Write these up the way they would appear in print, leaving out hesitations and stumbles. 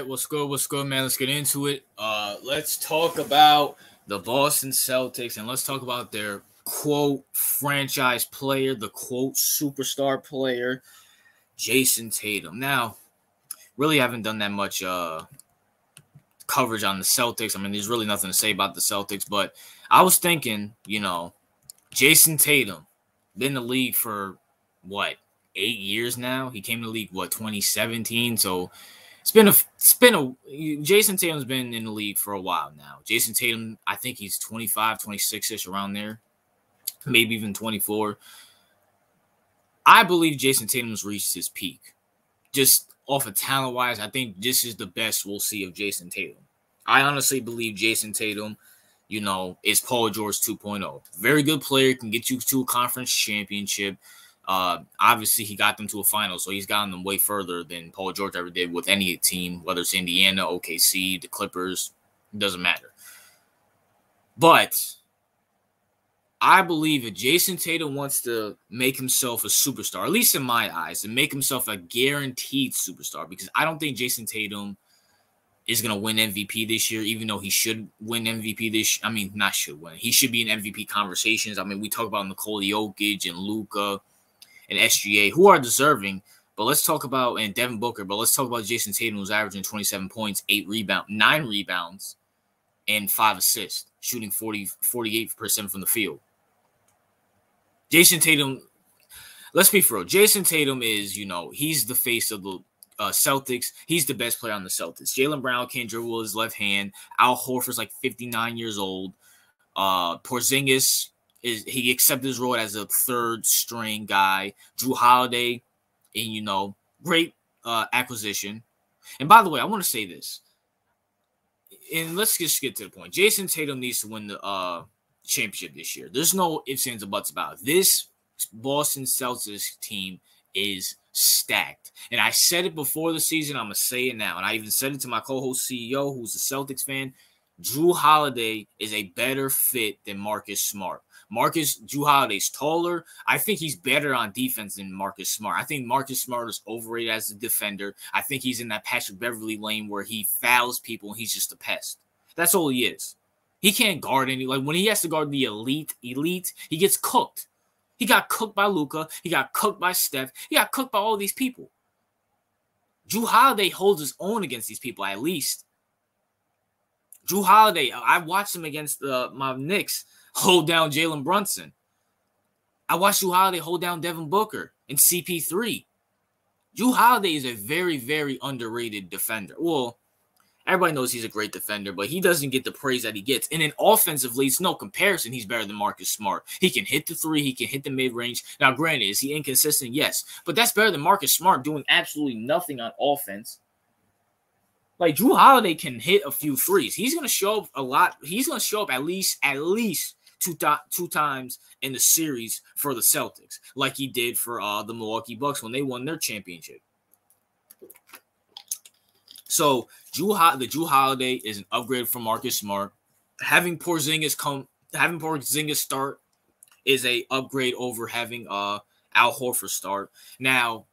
right, what's good? What's good, man? Let's get into it. Let's talk about the Boston Celtics and let's talk about their quote franchise player, the quote superstar player, Jayson Tatum. Now, really haven't done that much coverage on the Celtics. I mean, there's really nothing to say about the Celtics, but I was thinking, Jayson Tatum, been in the league for what, 8 years now? He came to the league, 2017? So Jayson Tatum's been in the league for a while now. Jayson Tatum, I think he's 25, 26-ish, around there, maybe even 24. I believe Jayson Tatum's reached his peak. Just off of talent-wise, I think this is the best we'll see of Jayson Tatum. I honestly believe Jayson Tatum, is Paul George 2.0. Very good player, can get you to a conference championship. Obviously, he got them to a final, so he's gotten them way further than Paul George ever did with any team, whether it's Indiana, OKC, the Clippers, it doesn't matter. But I believe if Jayson Tatum wants to make himself a superstar, at least in my eyes, and make himself a guaranteed superstar, because I don't think Jayson Tatum is going to win MVP this year, even though he should win MVP this year. I mean, not should win. He should be in MVP conversations. I mean, we talk about Nikola Jokic and Luka and SGA, who are deserving, but let's talk about, and Devin Booker, but let's talk about Jayson Tatum, who's averaging 27 points, 9 rebounds, and 5 assists, shooting 48% from the field. Jayson Tatum, let's be for real. Jayson Tatum is, he's the face of the Celtics. He's the best player on the Celtics. Jaylen Brown can't dribble with his left hand. Al Horford's like 59 years old. Porzingis, he accepted his role as a third string guy. Drew Holiday, and great acquisition. And by the way, I want to say this, and let's just get to the point. Jayson Tatum needs to win the championship this year. There's no ifs, ands, or buts about it. This Boston Celtics team is stacked. And I said it before the season. I'm going to say it now. And I even said it to my co-host CEO, who's a Celtics fan. Drew Holiday is a better fit than Marcus Smart. Drew Holiday's taller. I think he's better on defense than Marcus Smart. I think Marcus Smart is overrated as a defender. I think he's in that Patrick Beverley lane where he fouls people and he's just a pest. That's all he is. He can't guard any. Like, when he has to guard the elite, he gets cooked. He got cooked by Luka. He got cooked by Steph. He got cooked by all these people. Drew Holiday holds his own against these people, at least. Drew Holiday, I watched him against my Knicks hold down Jalen Brunson. I watched Drew Holiday hold down Devin Booker and CP3. Drew Holiday is a very, very underrated defender. Well, everybody knows he's a great defender, but he doesn't get the praise that he gets. And in offensively, it's no comparison. He's better than Marcus Smart. He can hit the three. He can hit the mid-range. Now, granted, is he inconsistent? Yes. But that's better than Marcus Smart doing absolutely nothing on offense. Like, Drew Holiday can hit a few threes. He's going to show up a lot. He's going to show up at least two times in the series for the Celtics, like he did for the Milwaukee Bucks when they won their championship. So Drew Holiday is an upgrade from Marcus Smart. Having Porzingis start is a upgrade over having Al Horford start. Now,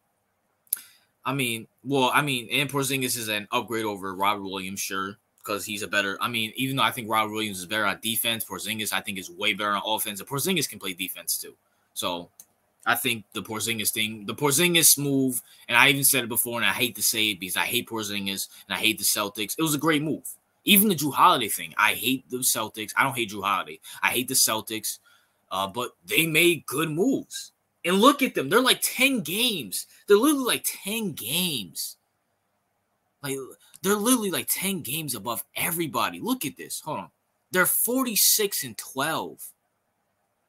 and Porzingis is an upgrade over Robert Williams, sure, because he's a better. Even though I think Robert Williams is better on defense, Porzingis I think is way better on offense. And Porzingis can play defense too. So I think the Porzingis move, and I even said it before, and I hate to say it because I hate Porzingis and I hate the Celtics. It was a great move. Even the Drew Holiday thing, I hate the Celtics. I don't hate Drew Holiday. I hate the Celtics, but they made good moves. And look at them. They're like 10 games. They're literally like 10 games. They're literally like 10 games above everybody. Look at this. Hold on. They're 46-12.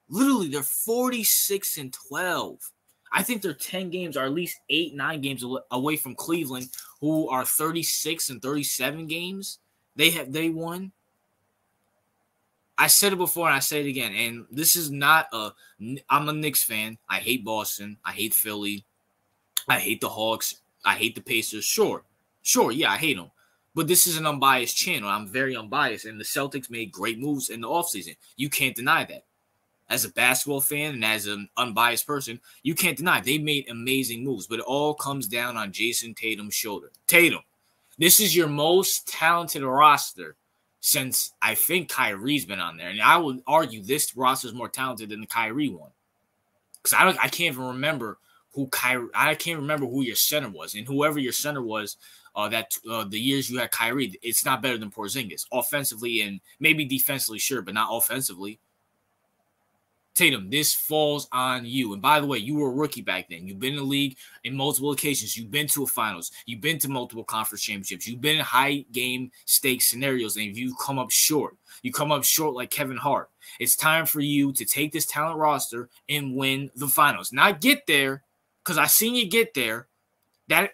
Literally, they're 46-12. I think they're 10 games, or at least 8-9 games away from Cleveland, who are 36-37 games. They won. I said it before and I say it again. And this is not I'm a Knicks fan. I hate Boston. I hate Philly. I hate the Hawks. I hate the Pacers. Sure, yeah, I hate them. But this is an unbiased channel. I'm very unbiased. And the Celtics made great moves in the offseason. You can't deny that. As a basketball fan and as an unbiased person, you can't deny they made amazing moves. But it all comes down on Jayson Tatum's shoulder. Tatum, This is your most talented roster since I think Kyrie's been on there. And I would argue this roster is more talented than the Kyrie one. Because I can't even remember I can't remember who your center was. And whoever your center was the years you had Kyrie, it's not better than Porzingis. Offensively and maybe defensively, sure, but not offensively. Tatum, this falls on you. And by the way, you were a rookie back then. You've been in the league in multiple occasions. You've been to a finals. You've been to multiple conference championships. You've been in high game stakes scenarios, and you come up short. You come up short like Kevin Hart. It's time for you to take this talent roster and win the finals. Not get there, because I seen you get there.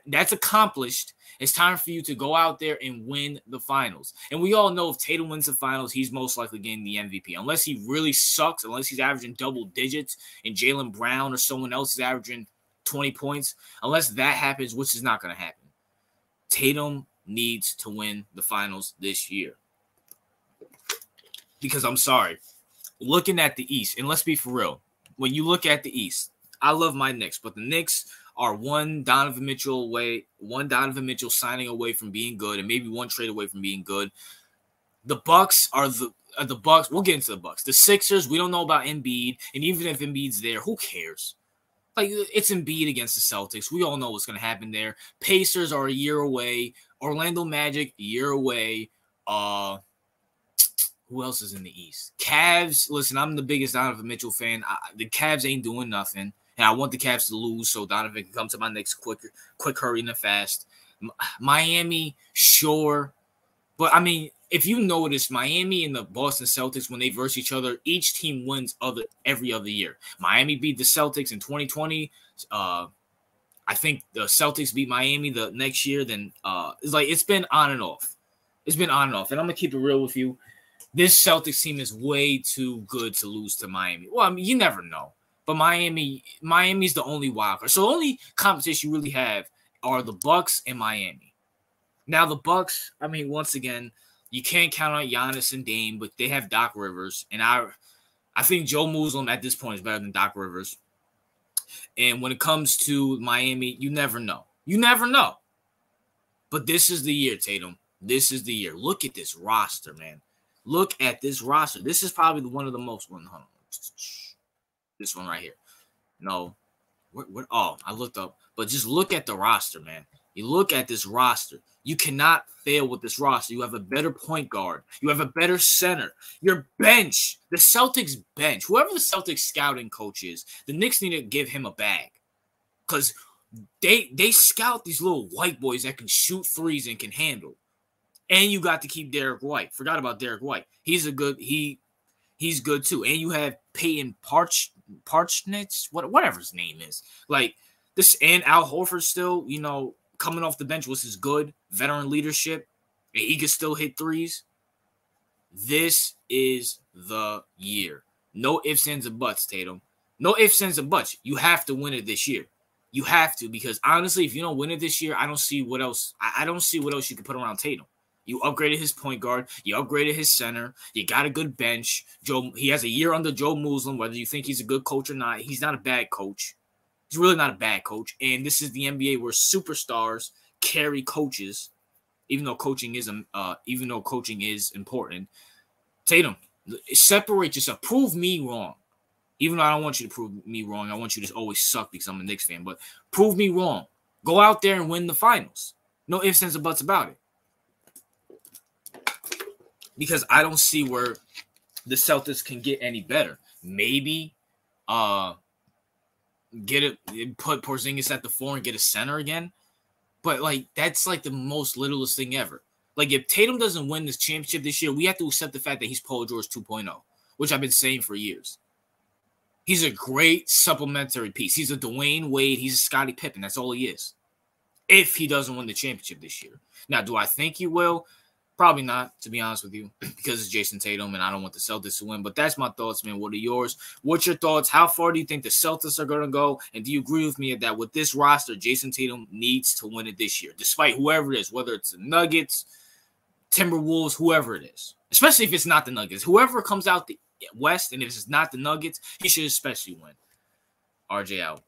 That's accomplished. It's time for you to go out there and win the finals. And we all know if Tatum wins the finals, he's most likely getting the MVP. Unless he really sucks, unless he's averaging double digits and Jaylen Brown or someone else is averaging 20 points, unless that happens, which is not going to happen. Tatum needs to win the finals this year. Because I'm sorry, looking at the East, and let's be for real, when you look at the East, I love my Knicks, but the Knicks are one Donovan Mitchell signing away from being good, and maybe one trade away from being good. The Bucks are the Bucks. We'll get into the Bucks. The Sixers, we don't know about Embiid, and even if Embiid's there, who cares? Like, it's Embiid against the Celtics. We all know what's going to happen there. Pacers are a year away. Orlando Magic, a year away. Who else is in the East? Cavs. Listen, I'm the biggest Donovan Mitchell fan. The Cavs ain't doing nothing. And I want the Cavs to lose so Donovan can come to my Knicks quick, hurry, and fast. Miami, sure. But, I mean, if you notice, Miami and the Boston Celtics, when they verse each other, each team wins every other year. Miami beat the Celtics in 2020. I think the Celtics beat Miami the next year. Then it's been on and off. It's been on and off. And I'm going to keep it real with you. This Celtics team is way too good to lose to Miami. Well, I mean, you never know. But Miami's the only wild card. So the only competition you really have are the Bucks and Miami. Now the Bucks, I mean, once again, you can't count on Giannis and Dame, but they have Doc Rivers. And I think Joe Muslim at this point is better than Doc Rivers. And when it comes to Miami, you never know. You never know. But this is the year, Tatum. This is the year. Look at this roster, man. Look at this roster. This is probably one of the most – this one right here. No. Oh, I looked up. But just look at the roster, man. You look at this roster. You cannot fail with this roster. You have a better point guard. You have a better center. Your bench, the Celtics bench, whoever the Celtics scouting coach is, the Knicks need to give him a bag. Because they scout these little white boys that can shoot threes and can handle. And you got to keep Derek White. Forgot about Derek White. He's good too. And you have Peyton Parchnitz, whatever his name is. Like this, and Al Horford still, coming off the bench, which is good. Veteran leadership. And he can still hit threes. This is the year. No ifs, ands, or buts, Tatum. No ifs, ands, or buts. You have to win it this year. You have to, because honestly, if you don't win it this year, I don't see what else. I don't see what else you can put around Tatum. You upgraded his point guard. You upgraded his center. You got a good bench. He has a year under Joe Muslim. Whether you think he's a good coach or not, he's not a bad coach. He's really not a bad coach. And this is the NBA where superstars carry coaches, even though coaching is important. Tatum, separate yourself. Prove me wrong. Even though I don't want you to prove me wrong, I want you to always suck because I'm a Knicks fan. But prove me wrong. Go out there and win the finals. No ifs, ands, or buts about it. Because I don't see where the Celtics can get any better. Maybe put Porzingis at the 4 and get a center again. But, that's, the most littlest thing ever. If Tatum doesn't win this championship this year, we have to accept the fact that he's Paul George 2.0, which I've been saying for years. He's a great supplementary piece. He's a Dwayne Wade. He's a Scottie Pippen. That's all he is. If he doesn't win the championship this year. Now, do I think he will? Probably not, to be honest with you, because it's Jayson Tatum, and I don't want the Celtics to win. But that's my thoughts, man. What are yours? What's your thoughts? How far do you think the Celtics are going to go? And do you agree with me that with this roster, Jayson Tatum needs to win it this year, despite whoever it is, whether it's the Nuggets, Timberwolves, whoever it is, especially if it's not the Nuggets. Whoever comes out the West, and if it's not the Nuggets, he should especially win. RJ out.